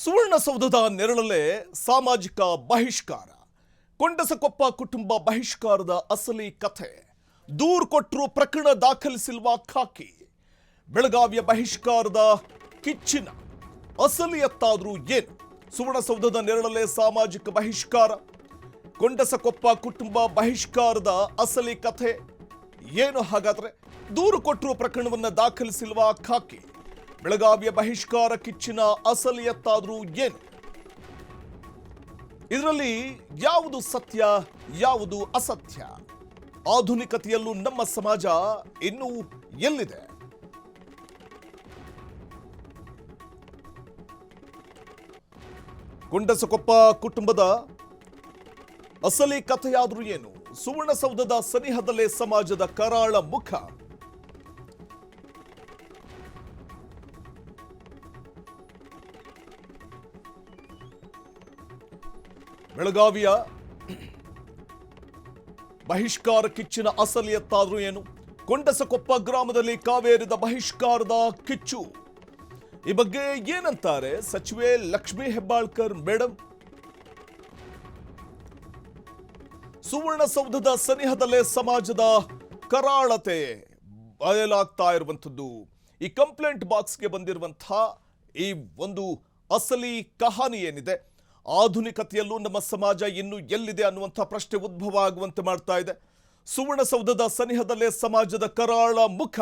ಸುವರ್ಣಸೌಧದ ನೆರಳಲ್ಲೇ ಸಾಮಾಜಿಕ ಬಹಿಷ್ಕಾರ. ಕೊಂಡಸಕೊಪ್ಪ ಕುಟುಂಬ ಬಹಿಷ್ಕಾರದ ಅಸಲಿ ಕಥೆ. ದೂರು ಕೊಟ್ಟರು ಪ್ರಕರಣ ದಾಖಲಿಸಿಲ್ವ ಖಾಕಿ. ಬೆಳಗಾವಿಯ ಬಹಿಷ್ಕಾರದ ಕಿಚ್ಚಿನ ಅಸಲಿಯತ್ತಾದ್ರೂ ಏನು? ಸುವರ್ಣಸೌಧದ ನೆರಳಲ್ಲೇ ಸಾಮಾಜಿಕ ಬಹಿಷ್ಕಾರ. ಕೊಂಡಸಕೊಪ್ಪ ಕುಟುಂಬ ಬಹಿಷ್ಕಾರದ ಅಸಲಿ ಕಥೆ ಏನು? ಹಾಗಾದ್ರೆ ದೂರು ಕೊಟ್ಟರು ಪ್ರಕರಣವನ್ನು ದಾಖಲಿಸಿಲ್ವ ಖಾಕಿ. ಬೆಳಗಾವಿಯ ಬಹಿಷ್ಕಾರ ಕಿಚ್ಚಿನ ಅಸಲಿಯತ್ತಾದ್ರೂ ಏನು? ಇದರಲ್ಲಿ ಯಾವುದು ಸತ್ಯ, ಯಾವುದು ಅಸತ್ಯ? ಆಧುನಿಕತೆಯಲ್ಲೂ ನಮ್ಮ ಸಮಾಜ ಇನ್ನೂ ಎಲ್ಲಿದೆ? ಕೊಂಡಸಕೊಪ್ಪ ಕುಟುಂಬದ ಅಸಲಿ ಕಥೆಯಾದ್ರೂ ಏನು? ಸುವರ್ಣಸೌಧದ ಸನಿಹದಲ್ಲೇ ಸಮಾಜದ ಕರಾಳ ಮುಖ. ಬೆಳಗಾವಿಯ ಬಹಿಷ್ಕಾರ ಕಿಚ್ಚಿನ ಅಸಲಿಯತ್ತಾದ್ರೂ ಏನು? ಕೊಂಡಸಕೊಪ್ಪ ಗ್ರಾಮದಲ್ಲಿ ಕಾವೇರಿದ ಬಹಿಷ್ಕಾರದ ಕಿಚ್ಚು. ಈ ಬಗ್ಗೆ ಏನಂತಾರೆ ಸಚಿವೆ ಲಕ್ಷ್ಮೀ ಹೆಬ್ಬಾಳ್ಕರ್ ಮೇಡಮ್? ಸುವರ್ಣಸೌಧದ ಸನಿಹದಲ್ಲೇ ಸಮಾಜದ ಕರಾಳತೆ ಬಯಲಾಗ್ತಾ ಇರುವಂಥದ್ದು. ಈ ಕಂಪ್ಲೇಂಟ್ ಬಾಕ್ಸ್ಗೆ ಬಂದಿರುವಂತಹ ಈ ಒಂದು ಅಸಲಿ ಕಹಾನಿ ಏನಿದೆ, ಆಧುನಿಕತೆಯಲ್ಲೂ ನಮ್ಮ ಸಮಾಜ ಇನ್ನು ಎಲ್ಲಿದೆ ಅನ್ನುವಂಥ ಪ್ರಶ್ನೆ ಉದ್ಭವ ಆಗುವಂತೆ ಮಾಡ್ತಾ ಇದೆ. ಸುವರ್ಣಸೌಧದ ಸನಿಹದಲ್ಲೇ ಸಮಾಜದ ಕರಾಳ ಮುಖ.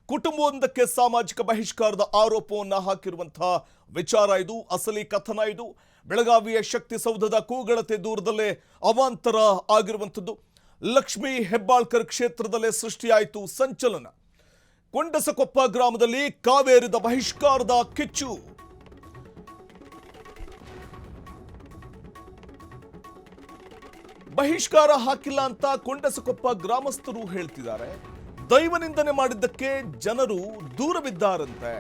ಕುಟುಂಬವೊಂದಕ್ಕೆ ಸಾಮಾಜಿಕ ಬಹಿಷ್ಕಾರದ ಆರೋಪವನ್ನು ಹಾಕಿರುವಂತಹ ವಿಚಾರ ಇದು, ಅಸಲಿ ಕಥನ ಇದು. ಬೆಳಗಾವಿಯ ಶಕ್ತಿ ಸೌಧದ ಕೂಗಳತೆ ದೂರದಲ್ಲೇ ಅವಾಂತರ ಆಗಿರುವಂಥದ್ದು. ಲಕ್ಷ್ಮೀ ಹೆಬ್ಬಾಳ್ಕರ್ ಕ್ಷೇತ್ರದಲ್ಲೇ ಸೃಷ್ಟಿಯಾಯಿತು ಸಂಚಲನ. ಕೊಂಡಸಕೊಪ್ಪ ಗ್ರಾಮದಲ್ಲಿ ಕಾವೇರಿದ ಬಹಿಷ್ಕಾರದ ಕಿಚ್ಚು. ಬಹಿಷ್ಕಾರ ಹಾಕಿಲ್ಲ ಅಂತ ಕೊಂಡಸಕೊಪ್ಪ ಗ್ರಾಮಸ್ಥರು ಹೇಳ್ತಿದ್ದಾರೆ. ದೈವನಿಂದನೆ ಮಾಡಿದ್ದಕ್ಕೆ ಜನರು ದೂರ ಬಿದ್ದಾರಂತೆ.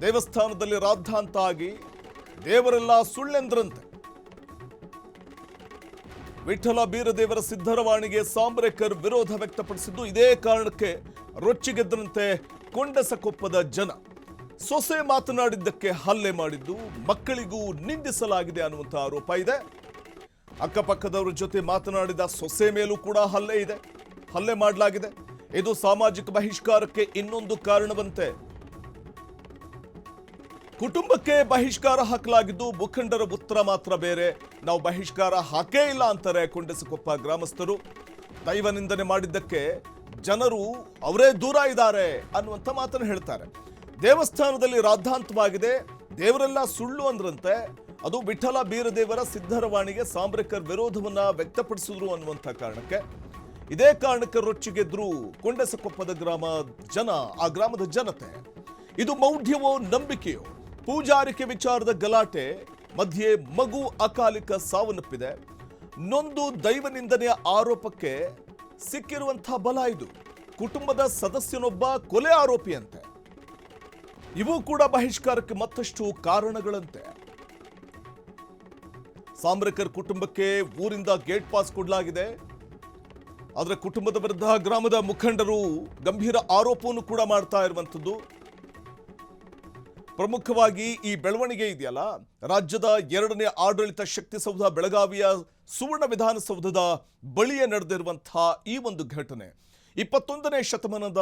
ದೇವಸ್ಥಾನದಲ್ಲಿ ರಾದ್ಧಾಂತ ಆಗಿ ದೇವರೆಲ್ಲ ಸುಳ್ಳೆಂದ್ರಂತೆ. ವಿಠಲ ಬೀರದೇವರ ಸಿದ್ಧರವಾಣಿಗೆ ಸಾಂಬ್ರೇಕರ್ ವಿರೋಧ ವ್ಯಕ್ತಪಡಿಸಿದ್ದು ಇದೇ ಕಾರಣಕ್ಕೆ ರೊಚ್ಚಿಗೆದ್ದರಂತೆ ಕೊಂಡಸಕೊಪ್ಪದ ಜನ. ಸೊಸೆ ಮಾತನಾಡಿದ್ದಕ್ಕೆ ಹಲ್ಲೆ ಮಾಡಿದ್ದು, ಮಕ್ಕಳಿಗೂ ನಿಂದಿಸಲಾಗಿದೆ ಅನ್ನುವಂಥ ಆರೋಪ ಇದೆ. ಅಕ್ಕಪಕ್ಕದವರ ಜೊತೆ ಮಾತನಾಡಿದ ಸೊಸೆ ಮೇಲೂ ಕೂಡ ಹಲ್ಲೆ ಮಾಡಲಾಗಿದೆ. ಇದು ಸಾಮಾಜಿಕ ಬಹಿಷ್ಕಾರಕ್ಕೆ ಇನ್ನೊಂದು ಕಾರಣವಂತೆ. ಕುಟುಂಬಕ್ಕೆ ಬಹಿಷ್ಕಾರ ಹಾಕಲಾಗಿದ್ದು ಮುಖಂಡರ ಉತ್ತರ ಮಾತ್ರ ಬೇರೆ. ನಾವು ಬಹಿಷ್ಕಾರ ಹಾಕೇ ಇಲ್ಲ ಅಂತಾರೆ ಕೊಂಡಸಕೊಪ್ಪ ಗ್ರಾಮಸ್ಥರು. ದೈವ ನಿಂದನೆ ಮಾಡಿದ್ದಕ್ಕೆ ಜನರು ಅವರೇ ದೂರ ಇದ್ದಾರೆ ಅನ್ನುವಂಥ ಮಾತನ್ನು ಹೇಳ್ತಾರೆ. ದೇವಸ್ಥಾನದಲ್ಲಿ ರಾದ್ಧಾಂತವಾಗಿದೆ, ದೇವರೆಲ್ಲ ಸುಳ್ಳು ಅಂದ್ರಂತೆ. ಅದು ವಿಠಲ ಬೀರದೇವರ ಸಿದ್ಧರವಾಣಿಗೆ ಸಾಂಬ್ರೇಕರ್ ವಿರೋಧವನ್ನ ವ್ಯಕ್ತಪಡಿಸಿದ್ರು ಅನ್ನುವಂಥ ಕಾರಣಕ್ಕೆ, ಇದೇ ಕಾರಣಕ್ಕೆ ರೊಚ್ಚಿಗೆದ್ರು ಕೊಂಡಸಕೊಪ್ಪದ ಆ ಗ್ರಾಮದ ಜನತೆ. ಇದು ಮೌಢ್ಯವೋ ನಂಬಿಕೆಯೋ? ಪೂಜಾರಿಕೆ ವಿಚಾರದ ಗಲಾಟೆ ಮಧ್ಯೆ ಮಗು ಅಕಾಲಿಕ ಸಾವನ್ನಪ್ಪಿದೆ. ನೊಂದು ದೈವ ನಿಂದನೆಯ ಆರೋಪಕ್ಕೆ ಸಿಕ್ಕಿರುವಂತಹ ಬಲ ಇದು. ಕುಟುಂಬದ ಸದಸ್ಯನೊಬ್ಬ ಕೊಲೆ ಆರೋಪಿಯಂತೆ. ಇವು ಕೂಡ ಬಹಿಷ್ಕಾರಕ್ಕೆ ಮತ್ತಷ್ಟು ಕಾರಣಗಳಂತೆ. ಸಾಂಬ್ರೇಕರ್ ಕುಟುಂಬಕ್ಕೆ ಊರಿಂದ ಗೇಟ್ ಪಾಸ್ ಕೊಡಲಾಗಿದೆ. ಆದರೆ ಕುಟುಂಬದ ವಿರುದ್ಧ ಗ್ರಾಮದ ಮುಖಂಡರು ಗಂಭೀರ ಆರೋಪವನ್ನು ಕೂಡ ಮಾಡ್ತಾ ಇರುವಂಥದ್ದು. ಪ್ರಮುಖವಾಗಿ ಈ ಬೆಳವಣಿಗೆ ಇದೆಯಲ್ಲ, ರಾಜ್ಯದ 2ನೇ ಆಡಳಿತ ಶಕ್ತಿಸೌಧ ಬೆಳಗಾವಿಯ ಸುವರ್ಣ ವಿಧಾನಸೌಧದ ಬಳಿಯೇ ನಡೆದಿರುವಂತಹ ಈ ಒಂದು ಘಟನೆ 21ನೇ ಶತಮಾನದ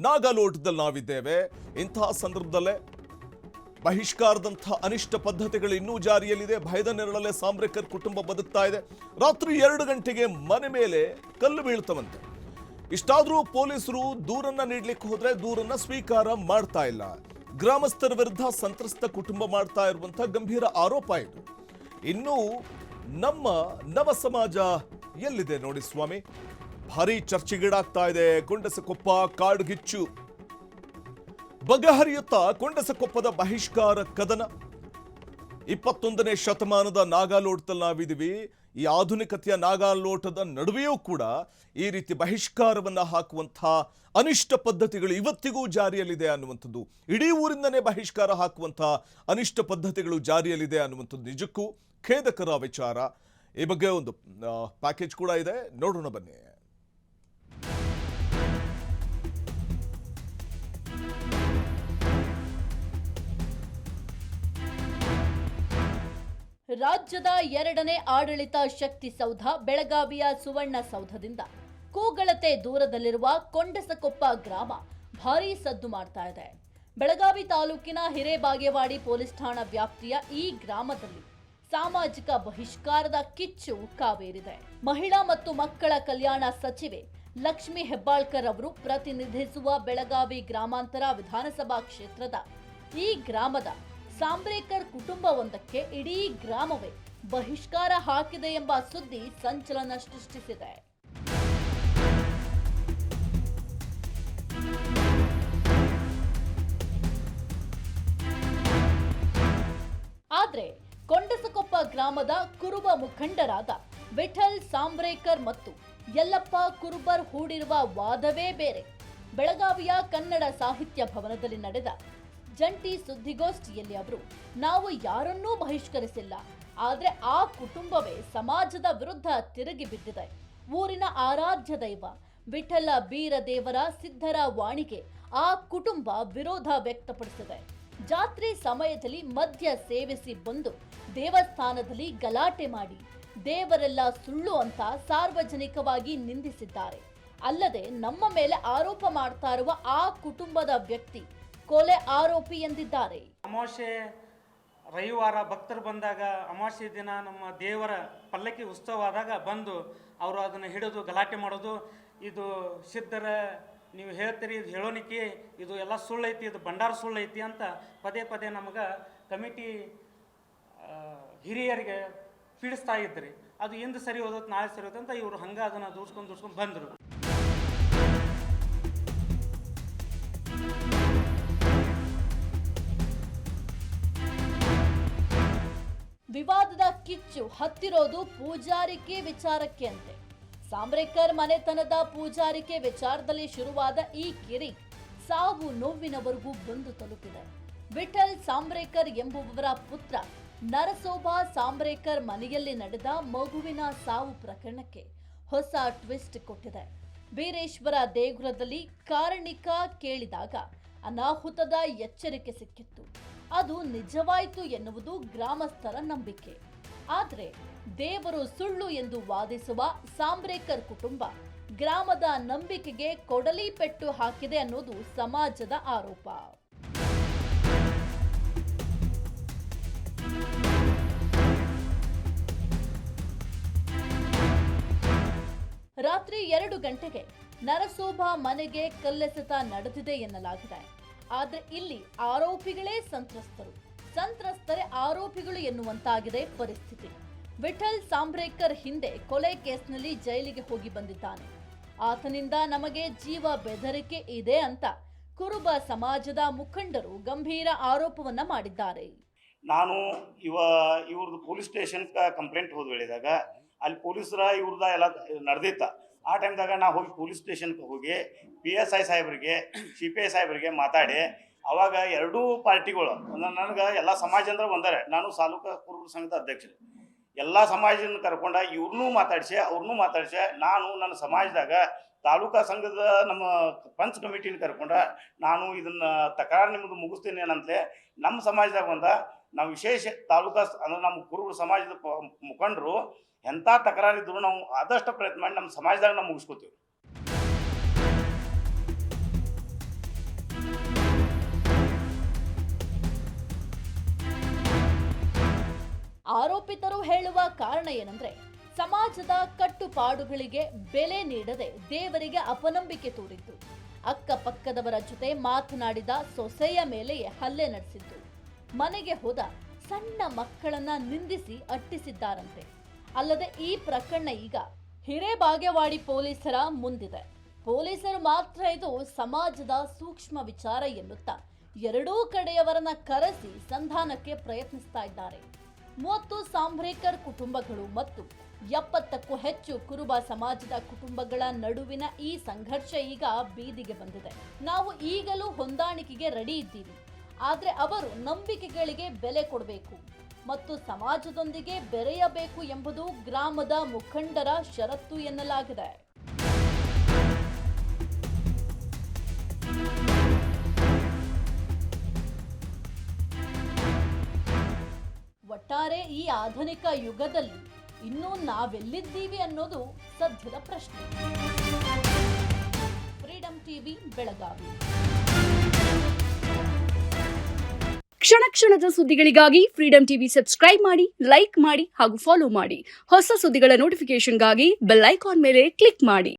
ನಾಗಾಲೋಟದಲ್ಲಿ ನಾವಿದ್ದೇವೆ. ಇಂತಹ ಸಂದರ್ಭದಲ್ಲೇ ಬಹಿಷ್ಕಾರದಂತಹ ಅನಿಷ್ಟ ಪದ್ಧತಿಗಳು ಇನ್ನೂ ಜಾರಿಯಲ್ಲಿದೆ. ಭಯದ ನೆರಳಲ್ಲೇ ಸಾಂಬ್ರೇಕರ್ ಕುಟುಂಬ ಬದುಕ್ತಾ ಇದೆ. ರಾತ್ರಿ 2 ಗಂಟೆಗೆ ಮನೆ ಮೇಲೆ ಕಲ್ಲು ಬೀಳ್ತವಂತೆ. ಇಷ್ಟಾದ್ರೂ ಪೊಲೀಸರು ದೂರನ್ನ ನೀಡಲಿಕ್ಕೆ ಹೋದ್ರೆ ದೂರನ್ನ ಸ್ವೀಕಾರ ಮಾಡ್ತಾ ಇಲ್ಲ. ಗ್ರಾಮಸ್ಥರ ವಿರುದ್ಧ ಸಂತ್ರಸ್ತ ಕುಟುಂಬ ಮಾಡ್ತಾ ಇರುವಂತಹ ಗಂಭೀರ ಆರೋಪ ಇದು. ಇನ್ನು ನಮ್ಮ ನವ ಸಮಾಜ ಎಲ್ಲಿದೆ ನೋಡಿ ಸ್ವಾಮಿ. ಭಾರಿ ಚರ್ಚೆಗೀಡಾಗ್ತಾ ಇದೆ ಕೊಂಡಸಕೊಪ್ಪ ಕಾಡುಗಿಚ್ಚು. ಬಗೆಹರಿಯುತ್ತಾ ಕೊಂಡಸಕೊಪ್ಪದ ಬಹಿಷ್ಕಾರ ಕದನ. 21ನೇ ಶತಮಾನದ ನಾಗಾಲೋಟದಲ್ಲಿ ನಾವಿದ್ದೀವಿ. ಈ ಆಧುನಿಕತೆಯ ನಾಗಾಲೋಟದ ನಡುವೆಯೂ ಕೂಡ ಈ ರೀತಿ ಬಹಿಷ್ಕಾರವನ್ನ ಹಾಕುವಂತಹ ಅನಿಷ್ಟ ಪದ್ಧತಿಗಳು ಇವತ್ತಿಗೂ ಜಾರಿಯಲ್ಲಿದೆ ಅನ್ನುವಂಥದ್ದು. ಇಡೀ ಊರಿಂದನೇ ಬಹಿಷ್ಕಾರ ಹಾಕುವಂತಹ ಅನಿಷ್ಟ ಪದ್ಧತಿಗಳು ಜಾರಿಯಲ್ಲಿದೆ ಅನ್ನುವಂಥದ್ದು ನಿಜಕ್ಕೂ ಖೇದಕರ ವಿಚಾರ. ಈ ಬಗ್ಗೆ ಒಂದು ಪ್ಯಾಕೇಜ್ ಕೂಡ ಇದೆ, ನೋಡೋಣ ಬನ್ನಿ. ರಾಜ್ಯದ ಎರಡನೇ ಆಡಳಿತ ಶಕ್ತಿ ಸೌಧ ಬೆಳಗಾವಿಯ ಸುವರ್ಣ ಸೌಧದಿಂದ ಕೂಗಳತೆ ದೂರದಲ್ಲಿರುವ ಕೊಂಡಸಕೊಪ್ಪ ಗ್ರಾಮ ಭಾರೀ ಸದ್ದು ಮಾಡ್ತಾ ಇದೆ. ಬೆಳಗಾವಿ ತಾಲೂಕಿನ ಹಿರೇಬಾಗೇವಾಡಿ ಪೊಲೀಸ್ ಠಾಣಾ ವ್ಯಾಪ್ತಿಯ ಈ ಗ್ರಾಮದಲ್ಲಿ ಸಾಮಾಜಿಕ ಬಹಿಷ್ಕಾರದ ಕಿಚ್ಚು ಕಾವೇರಿದೆ. ಮಹಿಳಾ ಮತ್ತು ಮಕ್ಕಳ ಕಲ್ಯಾಣ ಸಚಿವೆ ಲಕ್ಷ್ಮಿ ಹೆಬ್ಬಾಳ್ಕರ್ ಅವರು ಪ್ರತಿನಿಧಿಸುವ ಬೆಳಗಾವಿ ಗ್ರಾಮಾಂತರ ವಿಧಾನಸಭಾ ಕ್ಷೇತ್ರದ ಈ ಗ್ರಾಮದ ಸಾಂಬ್ರೇಕರ್ ಕುಟುಂಬವೊಂದಕ್ಕೆ ಇಡೀ ಗ್ರಾಮವೇ ಬಹಿಷ್ಕಾರ ಹಾಕಿದೆ ಎಂಬ ಸುದ್ದಿ ಸಂಚಲನ ಸೃಷ್ಟಿಸಿದೆ. ಆದ್ರೆ ಕೊಂಡಸಕೊಪ್ಪ ಗ್ರಾಮದ ಕುರುಬ ಮುಖಂಡರಾದ ವಿಠಲ್ ಸಾಂಬ್ರೇಕರ್ ಮತ್ತು ಯಲ್ಲಪ್ಪ ಕುರುಬರ್ ಹೂಡಿರುವ ವಾದವೇ ಬೇರೆ. ಬೆಳಗಾವಿಯ ಕನ್ನಡ ಸಾಹಿತ್ಯ ಭವನದಲ್ಲಿ ನಡೆದ ಜಂಟಿ ಸುದ್ದಿಗೋಷ್ಠಿಯಲ್ಲಿ ಅವರು, ನಾವು ಯಾರನ್ನೂ ಬಹಿಷ್ಕರಿಸಿಲ್ಲ, ಆದ್ರೆ ಆ ಕುಟುಂಬವೇ ಸಮಾಜದ ವಿರುದ್ಧ ತಿರುಗಿ ಬಿದ್ದಿದೆ. ಊರಿನ ಆರಾಧ್ಯ ದೈವ ವಿಠಲ ಬೀರದೇವರ ಸಿದ್ಧರ ವಾಣಿಗೆ ಆ ಕುಟುಂಬ ವಿರೋಧ ವ್ಯಕ್ತಪಡಿಸಿದೆ. ಜಾತ್ರೆ ಸಮಯದಲ್ಲಿ ಮದ್ಯ ಸೇವಿಸಿ ಬಂದು ದೇವಸ್ಥಾನದಲ್ಲಿ ಗಲಾಟೆ ಮಾಡಿ ದೇವರೆಲ್ಲ ಸುಳ್ಳು ಅಂತ ಸಾರ್ವಜನಿಕವಾಗಿ ನಿಂದಿಸಿದ್ದಾರೆ. ಅಲ್ಲದೆ ನಮ್ಮ ಮೇಲೆ ಆರೋಪ ಮಾಡ್ತಾ ಇರುವ ಆ ಕುಟುಂಬದ ವ್ಯಕ್ತಿ ಕೊಲೆ ಆರೋಪಿ ಎಂದಿದ್ದಾರೆ. ಅಮಾವಾಸ್ಯೆ ರವಿವಾರ ಭಕ್ತರು ಬಂದಾಗ ಅಮಾವಾಸ್ಯೆ ದಿನ ನಮ್ಮ ದೇವರ ಪಲ್ಲಕ್ಕಿ ಉತ್ಸವ ಆದಾಗ ಬಂದು ಅವರು ಅದನ್ನು ಹಿಡಿದು ಗಲಾಟೆ ಮಾಡೋದು, ಇದು ಸಿದ್ಧರ ನೀವು ಹೇಳ್ತೀರಿ, ಇದು ಹೇಳೋನಿಕೆ, ಇದು ಎಲ್ಲ ಸುಳ್ಳೈತಿ, ಇದು ಭಂಡಾರ ಸುಳ್ಳೈತಿ ಅಂತ ಪದೇ ಪದೇ ನಮಗೆ ಕಮಿಟಿ ಹಿರಿಯರಿಗೆ ಪೀಡಿಸ್ತಾ ಇದ್ರಿ. ಅದು ಎಂದು ಸರಿ ಹೋದತ್ತು ನಾಳೆ ಸರಿ ಹೋದಂತ ಇವರು ಹಂಗೆ ಅದನ್ನು ದೂಡ್ಸ್ಕೊಂಡು ಬಂದರು. ವಿವಾದದ ಕಿಚ್ಚು ಹತ್ತಿರೋದು ಪೂಜಾರಿಕೆ ವಿಚಾರಕ್ಕೆ ಅಂತೆ. ಸಾಂಬ್ರೇಕರ್ ಮನೆತನದ ಪೂಜಾರಿಕೆ ವಿಚಾರದಲ್ಲಿ ಶುರುವಾದ ಈ ಕಿರಿ ಸಾವು ನೋವಿನವರೆಗೂ ಬಂದು ತಲುಪಿದೆ. ವಿಠಲ್ ಸಾಂಬ್ರೇಕರ್ ಎಂಬುವವರ ಪುತ್ರ ನರಸೋಬಾ ಸಾಂಬ್ರೇಕರ್ ಮನೆಯಲ್ಲಿ ನಡೆದ ಮಗುವಿನ ಸಾವು ಪ್ರಕರಣಕ್ಕೆ ಹೊಸ ಟ್ವಿಸ್ಟ್ ಕೊಟ್ಟಿದೆ. ಬೀರೇಶ್ವರ ದೇಗುಲದಲ್ಲಿ ಕಾರಣಿಕ ಕೇಳಿದಾಗ ಅನಾಹುತದ ಎಚ್ಚರಿಕೆ ಸಿಕ್ಕಿತ್ತು. ಅದು ನಿಜವಾಯಿತು ಎನ್ನುವುದು ಗ್ರಾಮಸ್ಥರ ನಂಬಿಕೆ. ಆದರೆ ದೇವರು ಸುಳ್ಳು ಎಂದು ವಾದಿಸುವ ಸಾಂಬ್ರೇಕರ್ ಕುಟುಂಬ ಗ್ರಾಮದ ನಂಬಿಕೆಗೆ ಕೊಡಲಿ ಪೆಟ್ಟು ಹಾಕಿದೆ ಅನ್ನೋದು ಸಮಾಜದ ಆರೋಪ. ರಾತ್ರಿ 2 ಗಂಟೆಗೆ ನರಸೋಬಾ ಮನೆಗೆ ಕಲ್ಲೆಸೆತ ನಡೆದಿದೆ ಎನ್ನಲಾಗಿದೆ. ಆದರೆ ಇಲ್ಲಿ ಆರೋಪಿಗಳೇ ಸಂತ್ರಸ್ತರೇ ಆರೋಪಿಗಳು ಎನ್ನುವಂತಾಗಿದೆ ಪರಿಸ್ಥಿತಿ. ವಿಠಲ್ ಸಾಂಬ್ರೇಕರ್ ಹಿಂದೆ ಕೊಲೆ ಕೇಸ್ನಲ್ಲಿ ಜೈಲಿಗೆ ಹೋಗಿ ಬಂದಿದ್ದಾನೆ. ಆತನಿಂದ ನಮಗೆ ಜೀವ ಬೆದರಿಕೆ ಇದೆ ಅಂತ ಕುರುಬ ಸಮಾಜದ ಮುಖಂಡರು ಗಂಭೀರ ಆರೋಪವನ್ನ ಮಾಡಿದ್ದಾರೆ. ನಾನು ಇವ್ರದ್ದು ಪೊಲೀಸ್ ಸ್ಟೇಷನ್ ಕಂಪ್ಲೇಂಟ್ ಹೇಳಿದಾಗ ಅಲ್ಲಿ ಪೊಲೀಸರ ಇವ್ರದ ಎಲ್ಲ ನಡೆದಿತ್ತ. ಆ ಟೈಮ್ದಾಗ ನಾ ಹೋಗಿ ಪೊಲೀಸ್ ಸ್ಟೇಷನ್ಗೆ ಹೋಗಿ PSI ಸಾಹೇಬ್ರಿಗೆ CPI ಸಾಹೇಬ್ರಿಗೆ ಮಾತಾಡಿ, ಅವಾಗ ಎರಡೂ ಪಾರ್ಟಿಗಳು ನನಗೆ ಎಲ್ಲ ಸಮಾಜ ಅಂದ್ರೆ ಒಂದರೆ, ನಾನು ತಾಲೂಕು ಕುರುಬರ ಸಂಘದ ಅಧ್ಯಕ್ಷರು, ಎಲ್ಲ ಸಮಾಜನ ಕರ್ಕೊಂಡ ಇವ್ರನ್ನೂ ಮಾತಾಡಿಸಿ ಅವ್ರನ್ನೂ ಮಾತಾಡಿಸಿ ನಾನು ನನ್ನ ಸಮಾಜದಾಗ ತಾಲೂಕಾ ಸಂಘದ ನಮ್ಮ ಪಂಚ್ ಕಮಿಟಿನ ಕರ್ಕೊಂಡ ನಾನು ಇದನ್ನು ತಕರಾರು ನಿಮ್ಮದು ಮುಗಿಸ್ತೀನಿ ಏನಂತಲೇ ನಮ್ಮ ಸಮಾಜದಾಗ ಬಂದ ನಾವು ವಿಶೇಷ ತಾಲೂಕಾ ಅಂದ್ರೆ ನಮ್ಮ ಕುರುಬರ ಸಮಾಜದ ಮುಖಂಡರು ಎಂಥ ತಕರಾರಿದ್ರು ನಾವು ಆದಷ್ಟು ಪ್ರಯತ್ನ ಮಾಡಿ ನಮ್ಮ ಸಮಾಜದಾಗ ನಾವು ಮುಗಿಸ್ಕೋತೀವಿ. ಆರೋಪಿತರು ಹೇಳುವ ಕಾರಣ ಏನಂದ್ರೆ, ಸಮಾಜದ ಕಟ್ಟುಪಾಡುಗಳಿಗೆ ಬೆಲೆ ನೀಡದೆ ದೇವರಿಗೆ ಅಪನಂಬಿಕೆ ತೋರಿದ್ದು, ಅಕ್ಕಪಕ್ಕದವರ ಜೊತೆ ಮಾತನಾಡಿದ ಸೊಸೆಯ ಮೇಲೆಯೇ ಹಲ್ಲೆ ನಡೆಸಿದ್ದು, ಮನೆಗೆ ಹೋದ ಸಣ್ಣ ಮಕ್ಕಳನ್ನ ನಿಂದಿಸಿ ಅಟ್ಟಿಸಿದ್ದಾರಂತೆ. ಅಲ್ಲದೆ ಈ ಪ್ರಕರಣ ಈಗ ಹಿರೇಬಾಗೇವಾಡಿ ಪೊಲೀಸರ ಮುಂದಿದೆ. ಪೊಲೀಸರು ಮಾತ್ರ ಇದು ಸಮಾಜದ ಸೂಕ್ಷ್ಮ ವಿಚಾರ ಎನ್ನುತ್ತಾ ಎರಡೂ ಕಡೆಯವರನ್ನ ಕರೆಸಿ ಸಂಧಾನಕ್ಕೆ ಪ್ರಯತ್ನಿಸ್ತಾ ಇದ್ದಾರೆ. 30 ಸಾಂಬ್ರೇಕರ್ ಕುಟುಂಬಗಳು ಮತ್ತು 70ಕ್ಕೂ ಹೆಚ್ಚು ಕುರುಬ ಸಮಾಜದ ಕುಟುಂಬಗಳ ನಡುವಿನ ಈ ಸಂಘರ್ಷ ಈಗ ಬೀದಿಗೆ ಬಂದಿದೆ. ನಾವು ಈಗಲೂ ಹೊಂದಾಣಿಕೆಗೆ ರೆಡಿ ಇದ್ದೀವಿ, ಆದರೆ ಅವರು ನಂಬಿಕೆಗಳಿಗೆ ಬೆಲೆ ಕೊಡಬೇಕು ಮತ್ತು ಸಮಾಜದೊಂದಿಗೆ ಬೆರೆಯಬೇಕು ಎಂಬುದು ಗ್ರಾಮದ ಮುಖಂಡರ ಷರತ್ತು ಎನ್ನಲಾಗಿದೆ. ಒಟ್ಟಾರೆ ಈ ಆಧುನಿಕ ಯುಗದಲ್ಲಿ ಇನ್ನೂ ನಾವೆಲ್ಲಿದ್ದೀವಿ ಅನ್ನೋದು ಸದ್ಯದ ಪ್ರಶ್ನೆ. Freedom TV Belagavi. ಕ್ಷಣ ಕ್ಷಣದ ಸುದ್ದಿಗಳಿಗಾಗಿ ಫ್ರೀಡಂ ಟಿವಿ ಸಬ್ಸ್ಕ್ರೈಬ್ ಮಾಡಿ, ಲೈಕ್ ಮಾಡಿ ಹಾಗೂ ಫಾಲೋ ಮಾಡಿ. ಹೊಸ ಸುದ್ದಿಗಳ ನೋಟಿಫಿಕೇಶನ್ಗಾಗಿ ಬೆಲ್ ಐಕಾನ್ ಮೇಲೆ ಕ್ಲಿಕ್ ಮಾಡಿ.